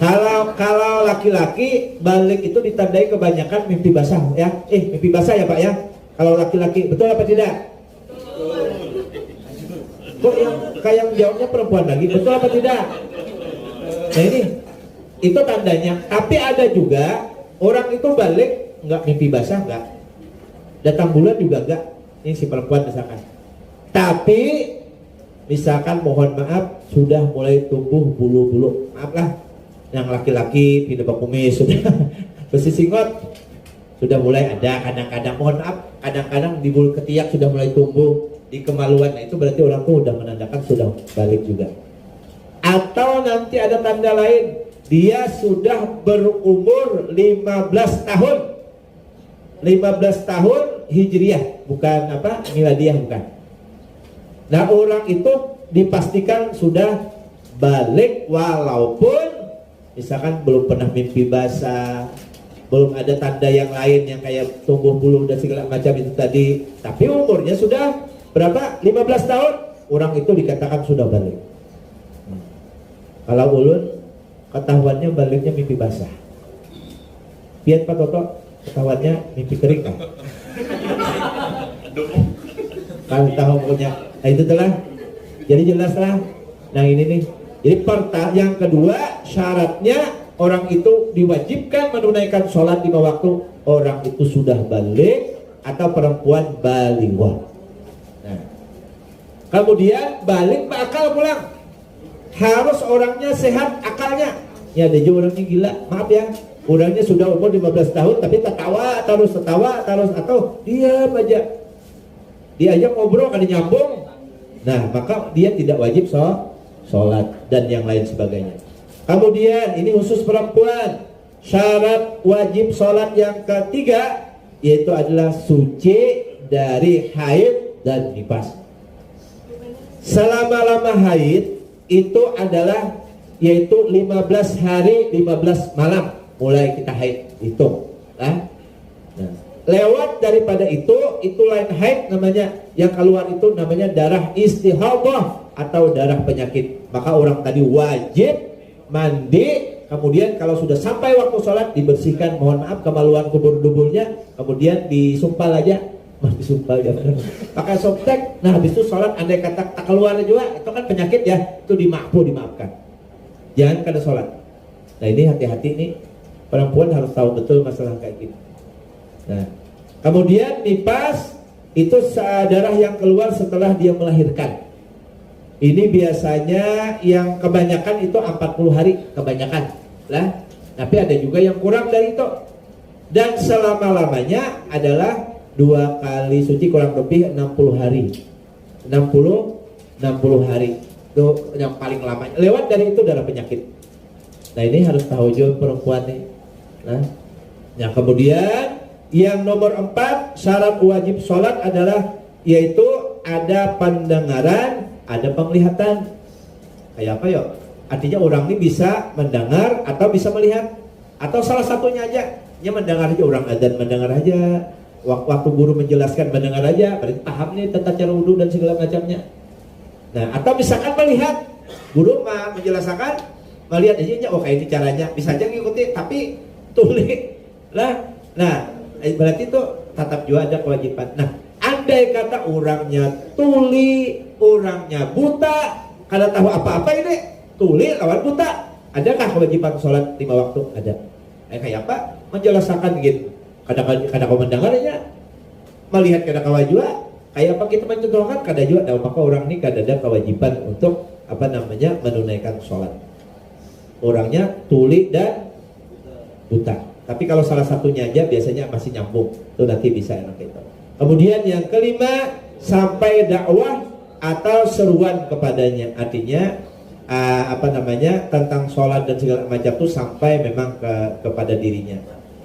Kalau laki-laki balik itu ditandai kebanyakan mimpi basah ya. Mimpi basah ya Pak ya. Kalau laki-laki betul apa tidak? Kok yang kayak jawabnya perempuan lagi, betul apa tidak? Nah ini itu tandanya. Tapi ada juga orang itu balik nggak mimpi basah, nggak datang bulan juga nggak. Ini si perempuan misalkan. Tapi misalkan mohon maaf sudah mulai tumbuh bulu-bulu, maaf lah. Yang laki-laki pindah kumis sudah besi singot sudah mulai ada, kadang-kadang mohon maaf, kadang-kadang di bulu ketiak sudah mulai tumbuh, di kemaluan. Nah itu berarti orang tuh udah menandakan sudah balik juga. Atau nanti ada tanda lain, dia sudah berumur 15 tahun. 15 tahun hijriah, bukan apa miladiah, bukan. Nah orang itu dipastikan sudah balik walaupun misalkan belum pernah mimpi basah, belum ada tanda yang lain yang kayak tumbuh bulu dan segala macam itu tadi, tapi umurnya sudah berapa? 15 tahun, orang itu dikatakan sudah balik. Kalau ulun ketahuannya baliknya mimpi basah. Pian Pak Toto ketahuannya mimpi kering kan? Kalau tahu punya, nah itu telah. Jadi jelas lah. Nah ini nih. Jadi yang kedua syaratnya orang itu diwajibkan menunaikan sholat 5 waktu. Orang itu sudah balik atau perempuan baligha. Nah, kemudian balik berakal pulang. Harus orangnya sehat akalnya. Ya ada juga orangnya gila, maaf ya. Orangnya sudah umur 15 tahun tapi tertawa terus atau diam aja. Diajak ngobrol kada nyambung. Nah, maka dia tidak wajib sholat dan yang lain sebagainya. Kemudian ini khusus perempuan, syarat wajib sholat yang ketiga yaitu adalah suci dari haid dan nifas. Selama-lama haid itu adalah yaitu 15 hari 15 malam mulai kita haid hitung. Nah, lewat daripada itu lain haid namanya, yang keluar itu namanya darah istihadah atau darah penyakit. Maka orang tadi wajib mandi, kemudian kalau sudah sampai waktu sholat dibersihkan, mohon maaf kemaluan kubur-duburnya, kemudian disumpal aja, disumpal ya, pakai softtek. Nah habis itu sholat, andai kata tak keluar juga, itu kan penyakit ya, itu dimaafkan. Jangan kada sholat. Nah ini hati-hati nih, perempuan harus tahu betul masalah kayak gini. Nah kemudian nifas itu darah yang keluar setelah dia melahirkan. Ini biasanya yang kebanyakan itu 40 hari kebanyakan lah. Tapi ada juga yang kurang dari itu. Dan selama-lamanya adalah 2 kali suci kurang lebih 60 hari. 60 hari. Itu yang paling lama. Lewat dari itu darah penyakit. Nah ini harus tahu juga perempuan nih. Nah, yang kemudian yang nomor 4 syarat wajib sholat adalah yaitu ada pendengaran, ada penglihatan. Kayak apa ya? Artinya orang ini bisa mendengar atau bisa melihat, atau salah satunya aja. Ya mendengar aja, orang adzan mendengar aja, waktu guru menjelaskan mendengar aja, berarti paham nih tentang cara wudhu dan segala macamnya. Nah atau misalkan melihat, guru menjelaskan, melihat aja, oh kayak ini caranya, bisa aja ngikuti, tapi tulis lah. Nah berarti itu tetap juga ada kewajiban. Nah andai kata orangnya tuli, orangnya buta, kada tahu apa-apa ini, tuli lawan buta, adakah kewajiban sholat 5 waktu? Ada. Kayak apa? Menjelaskan gitu. Kadang kau mendengarnya, melihat kada kawa juga. Kayak apa kita mencontohkan kada juga. Nah, maka orang ini kada ada kewajiban untuk menunaikan sholat. Orangnya tuli dan buta. Tapi kalau salah satunya aja biasanya masih nyambung, itu nanti bisa enak itu. Kemudian yang kelima, sampai dakwah atau seruan kepadanya, artinya tentang sholat dan segala macam itu sampai memang kepada dirinya.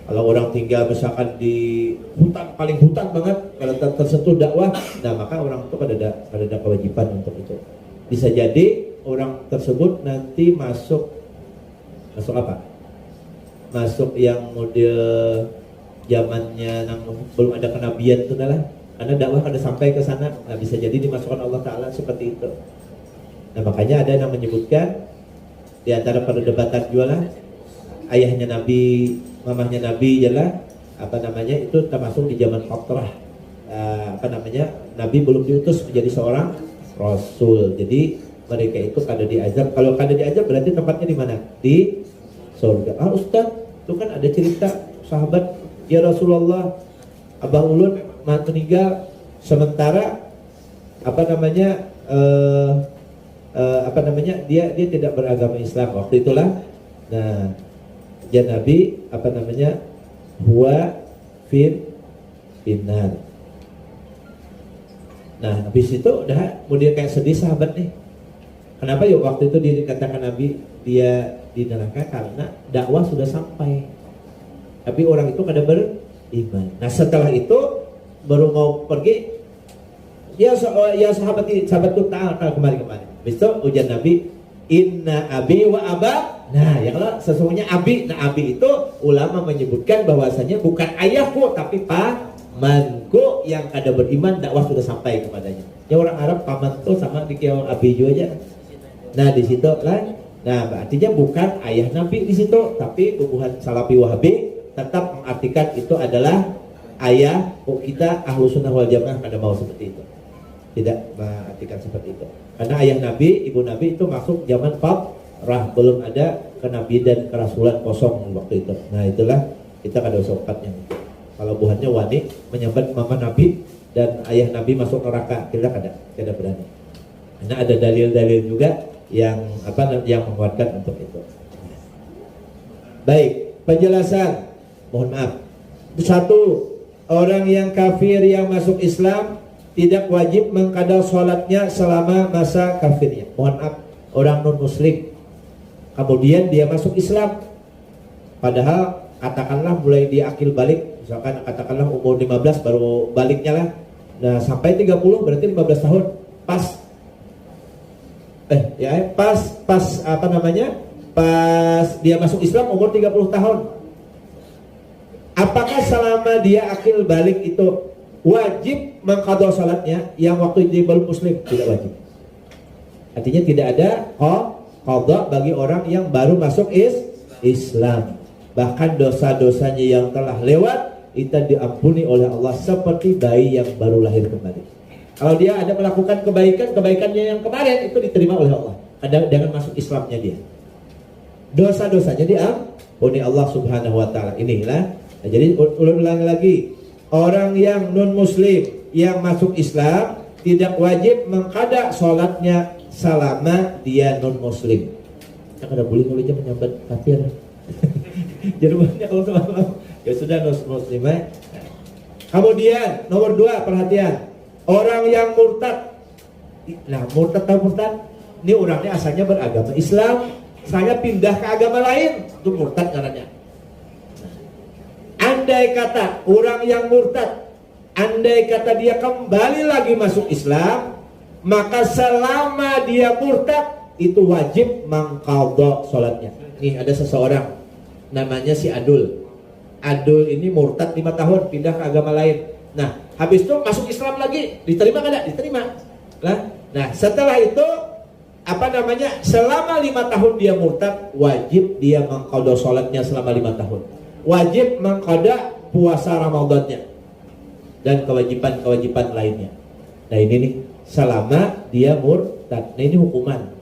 Kalau orang tinggal misalkan di hutan, paling hutan banget, kalau tersentuh dakwah, nah maka orang itu ada kewajiban untuk itu. Bisa jadi orang tersebut nanti masuk apa? Masuk yang model zamannya belum ada kenabian itu adalah karena dakwah kada sampai ke sana. Nah bisa jadi dimasukkan Allah Ta'ala seperti itu. Nah makanya ada yang menyebutkan di antara perdebatan jualan ayahnya Nabi, mamahnya Nabi jelah apa namanya itu termasuk di zaman fatrah Nabi belum diutus menjadi seorang rasul. Jadi mereka itu kada diazab. Kalau kada diazab berarti tempatnya di mana? Di surga. Ustaz, itu kan ada cerita sahabat, ya Rasulullah, Abah Ulun meninggal sementara dia tidak beragama Islam waktu itulah. Nah, ya Nabi huwa finnar. Nah, habis itu udah kemudian kayak sedih sahabat nih. Kenapa ya waktu itu dikatakan Nabi dia di neraka? Karena dakwah sudah sampai. Tapi orang itu kada beriman. Nah, setelah itu baru mau pergi. Ya sahabatku tahu kemarin. Besok ujian Nabi, inna abi wa abak. Nah, ya kalau sesungguhnya abi. Nah, abi itu ulama menyebutkan bahwasanya bukan ayahku tapi pamanku yang kada beriman, dakwah sudah sampai kepadanya. Ya orang Arab paman itu sama dikira abi juga aja. Nah, di situ lah. Nah, artinya bukan ayah Nabi di situ, tapi bubuhan Salafi Wahabi tetap mengartikan itu adalah ayah kita Ahlus Sunnah wal Jamaah kada mau seperti itu. Tidak mengartikan seperti itu. Karena ayah Nabi, ibu Nabi itu masuk zaman fatrah, belum ada kenabian dan kerasulan kosong waktu itu. Nah, itulah kita kada sopatnya. Kalau buhannya wani menyambat mama Nabi dan ayah Nabi masuk neraka, kita kada berani. Karena ada dalil-dalil juga yang menguatkan untuk itu. Baik, penjelasan. Mohon maaf. Satu, orang yang kafir yang masuk Islam tidak wajib mengqada sholatnya selama masa kafirnya. Mohon maaf, orang non muslim kemudian dia masuk Islam, padahal katakanlah mulai dia akil balik, misalkan katakanlah umur 15 baru baliknya lah. Nah, sampai 30 berarti 15 tahun. Pas dia masuk Islam umur 30 tahun. Apakah selama dia akil balik itu wajib mengqadha salatnya yang waktu dia belum muslim? Tidak wajib. Artinya tidak ada qadha bagi orang yang baru masuk Islam. Bahkan dosa-dosanya yang telah lewat itu diampuni oleh Allah seperti bayi yang baru lahir kembali. Kalau dia ada melakukan kebaikannya yang kemarin itu diterima oleh Allah dengan masuk Islamnya dia. Dosa-dosanya diampuni Allah Subhanahu wa taala. Inilah. Nah, jadi ulang lagi, orang yang non muslim yang masuk Islam tidak wajib mengqada sholatnya selama dia non muslim. Kita kada boleh nulisnya menyambat kafir. Jadi banyak kalau ya sudah non muslim. Kemudian nomor 2, perhatian, orang yang murtad. Nah, murtad ini orangnya asalnya beragama Islam, saya pindah ke agama lain, itu murtad caranya. Andai kata orang yang murtad, andai kata dia kembali lagi masuk Islam, maka selama dia murtad itu wajib mengqadha sholatnya. Nih ada seseorang namanya si Adul. Adul ini murtad 5 tahun, pindah ke agama lain. Nah, habis itu masuk Islam lagi, diterima kada? Diterima. Nah, setelah itu selama 5 tahun dia murtad, wajib dia mengqadha sholatnya selama 5 tahun. Wajib mengqadha puasa Ramadannya dan kewajiban lainnya. Nah, ini nih selama dia murtad. Nah, ini hukuman.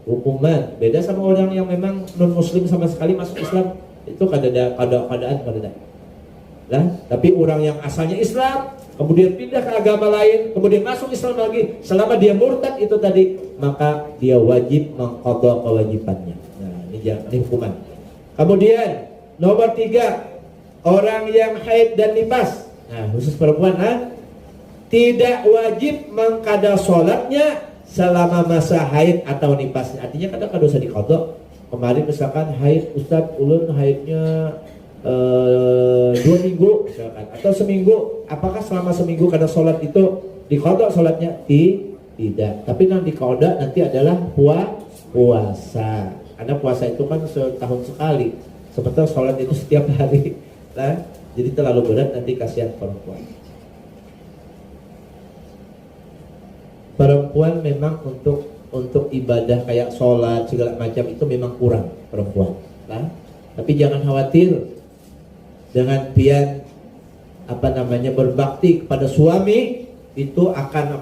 Hukuman beda sama orang yang memang non muslim sama sekali masuk Islam, itu keadaan. Nah, tapi orang yang asalnya Islam kemudian pindah ke agama lain, kemudian masuk Islam lagi, selama dia murtad itu tadi, maka dia wajib mengqadha kewajibannya. Nah, ini hukuman. Kemudian nomor 3, orang yang haid dan nifas. Nah, khusus perempuan, tidak wajib mengqadha sholatnya selama masa haid atau nifas. Artinya kadang dosa diqadha. Kemarin misalkan haid, Ustaz ulun haidnya 2 minggu misalkan, atau seminggu. Apakah selama seminggu kada sholat itu diqadha sholatnya? Tidak. Tapi yang diqadha nanti adalah puasa. Karena puasa itu kan setahun sekali. Sementara sholat itu setiap hari. Nah, jadi terlalu berat, nanti kasihan perempuan. Perempuan memang untuk ibadah kayak sholat segala macam itu memang kurang perempuan. Nah, tapi jangan khawatir dengan pian berbakti kepada suami itu akan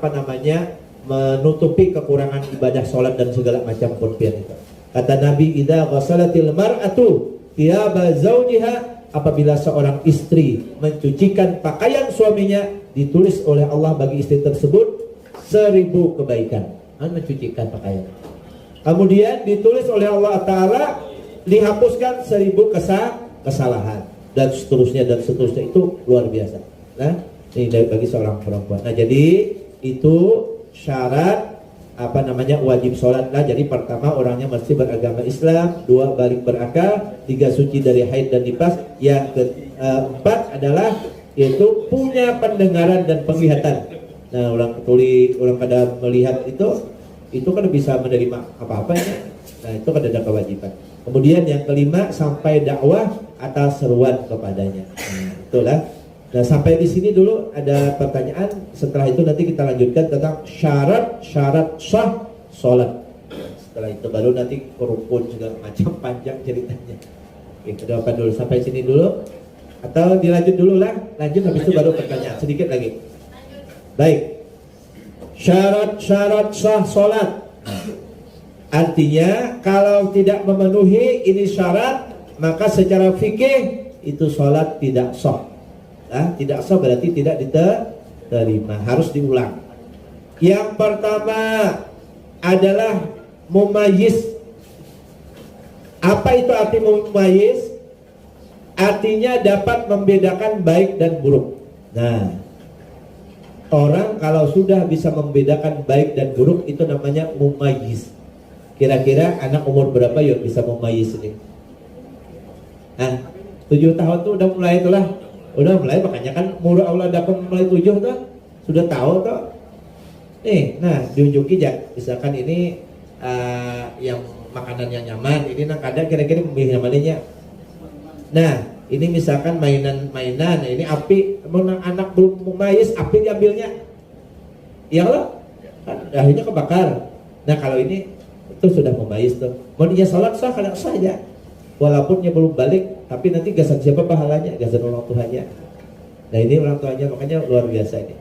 menutupi kekurangan ibadah sholat dan segala macam pun pian itu. Kata Nabi, idza ghasalatil mar'atu thiyaba zawjiha, apabila seorang istri mencucikan pakaian suaminya, ditulis oleh Allah bagi istri tersebut 1000 kebaikan. Mencucikan pakaian. Kemudian ditulis oleh Allah Ta'ala dihapuskan 1000 kesalahan dan seterusnya itu luar biasa. Nah, ini bagi seorang perempuan. Nah, jadi itu syarat wajib sholat. Nah, jadi pertama orangnya mesti beragama Islam, 2 balik berakal, 3 suci dari haid dan nifas, yang keempat adalah yaitu punya pendengaran dan penglihatan. Nah, orang pada melihat itu kan bisa menerima apa-apa ya. Nah, itu kan ada kewajiban. Kemudian yang kelima, sampai dakwah atas seruan kepadanya. Nah, itulah. Nah, sampai di sini dulu ada pertanyaan. Setelah itu nanti kita lanjutkan tentang syarat sah sholat. Setelah itu baru nanti rukun segala macam, panjang ceritanya. Oke, kita apa dulu sampai sini dulu atau dilanjut dulu lah? Lanjut habis itu baru pertanyaan sedikit lagi. Baik. Syarat sah sholat. Artinya kalau tidak memenuhi ini syarat, maka secara fikih itu sholat tidak sah. Tidak sah berarti tidak diterima, harus diulang. Yang pertama adalah mumayyiz. Apa itu arti mumayyiz? Artinya dapat membedakan baik dan buruk. Nah, orang kalau sudah bisa membedakan baik dan buruk itu namanya mumayyiz. Kira-kira anak umur berapa yuk bisa mumayyiz ini? 7 tahun tuh udah mulai itulah. Udah mulai, makanya kan murah Allah dapat mulai 7 tuh sudah tahu tuh. Nah diunjuki ya, misalkan ini yang makanan yang nyaman, ini kadang kira-kira memilih nyamannya. Nah ini misalkan mainan, ini api, anak belum mumayyiz, api diambilnya, ya Allah, kan akhirnya kebakar. Nah kalau ini itu sudah mumayyiz tuh, mau dia sholat sah kalau sah aja. Walaupun dia belum balik, tapi nanti gasan siapa pahalanya? Gasan orang tuanya. Nah ini orang tuanya, makanya luar biasa ini.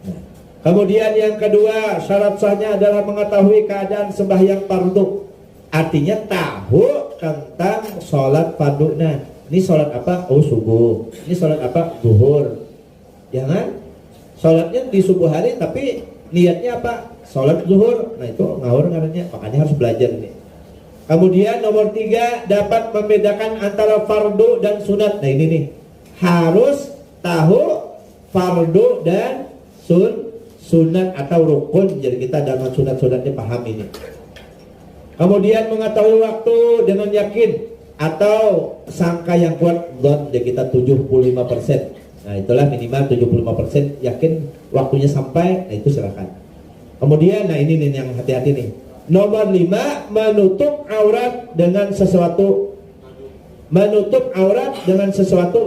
Nah, kemudian yang kedua, syarat sahnya adalah mengetahui keadaan sembahyang fardu. Artinya tahu tentang sholat fardu. Nah, ini sholat apa? Oh subuh. Ini sholat apa? Zuhur. Jangan sholatnya di subuh hari, tapi niatnya apa? Sholat zuhur. Nah itu ngawur ngarannya, makanya harus belajar ini. Kemudian nomor 3, dapat membedakan antara fardu dan sunat. Nah ini nih, harus tahu fardu dan sunat atau rukun. Jadi kita dalam sunat-sunatnya paham ini. Kemudian mengetahui waktu dengan yakin atau sangka yang kuat, don kita 75%. Nah itulah minimal 75% yakin waktunya sampai. Nah itu silakan. Kemudian nah ini nih yang hati-hati nih. Nomor 5, menutup aurat dengan sesuatu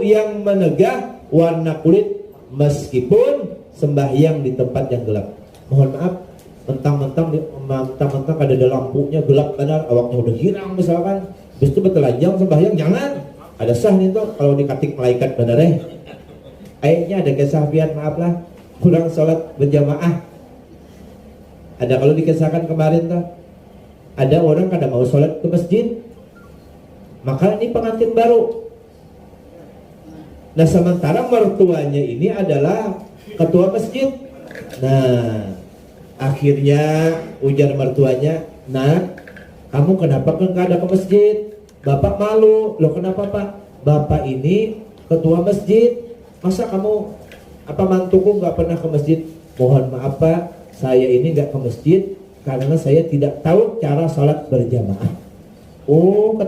yang menegah warna kulit meskipun sembahyang di tempat yang gelap. Mohon maaf, mentang-mentang ada lampunya gelap benar, awaknya udah hilang misalkan, habis itu bertelanjang sembahyang, jangan. Ada sah nih tuh kalau dikatik malaikat benar Kayaknya ada kesahbian, maaflah, kurang sholat berjamaah. Ada kalau dikisahkan kemarin tuh, ada orang kada mau sholat ke masjid, maka ini pengantin baru. Nah sementara mertuanya ini adalah ketua masjid. Nah akhirnya ujar mertuanya, nak, kamu kenapa nggak ada ke masjid? Bapak malu. Loh kenapa pak? Bapak ini ketua masjid, masa kamu mantuku nggak pernah ke masjid? Mohon maaf pak, saya ini nggak ke masjid karena saya tidak tahu cara sholat berjamaah. Oh, kata